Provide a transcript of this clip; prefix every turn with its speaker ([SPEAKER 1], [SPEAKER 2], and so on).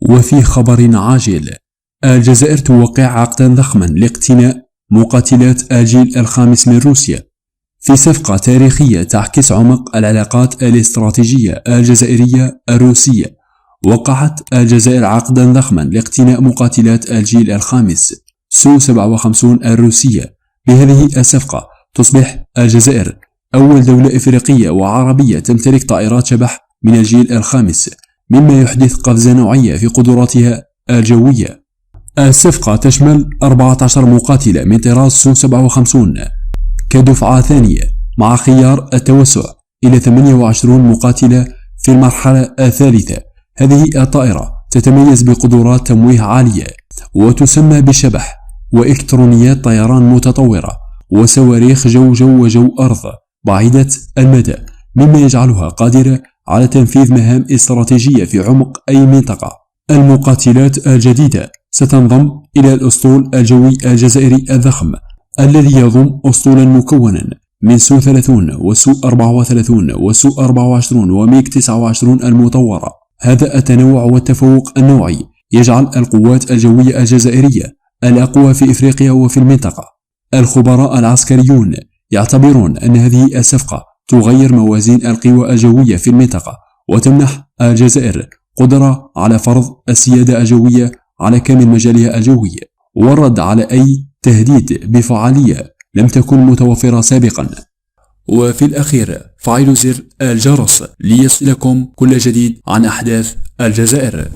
[SPEAKER 1] وفي خبر عاجل، الجزائر توقع عقدا ضخما لاقتناء مقاتلات الجيل الخامس من روسيا في صفقة تاريخية تعكس عمق العلاقات الاستراتيجية الجزائرية الروسية. وقعت الجزائر عقدا ضخما لاقتناء مقاتلات الجيل الخامس سو 57 الروسية. بهذه الصفقة تصبح الجزائر أول دولة إفريقية وعربية تمتلك طائرات شبح من الجيل الخامس، مما يحدث قفزة نوعية في قدراتها الجوية. الصفقة تشمل 14 مقاتلة من طراز سو 57 كدفعة ثانية، مع خيار التوسع إلى 28 مقاتلة في المرحلة الثالثة. هذه الطائرة تتميز بقدرات تمويه عالية وتسمى بالشبح، وإلكترونيات طيران متطورة، وصواريخ جو جو وجو أرض بعيدة المدى، مما يجعلها قادرة على تنفيذ مهام استراتيجية في عمق أي منطقة. المقاتلات الجديدة ستنضم إلى الأسطول الجوي الجزائري الضخم الذي يضم أسطولا مكونا من سو 30 وسو 34 وسو 24 وميك 29 المطورة. هذا التنوع والتفوق النوعي يجعل القوات الجوية الجزائرية الأقوى في إفريقيا وفي المنطقة. الخبراء العسكريون يعتبرون أن هذه الصفقة تغير موازين القوى الجوية في المنطقة، وتمنح الجزائر قدرة على فرض السيادة الجوية على كامل مجالها الجوي، والرد على أي تهديد بفعالية لم تكن متوفرة سابقا. وفي الأخير فعلوا زر الجرس ليصلكم كل جديد عن أحداث الجزائر.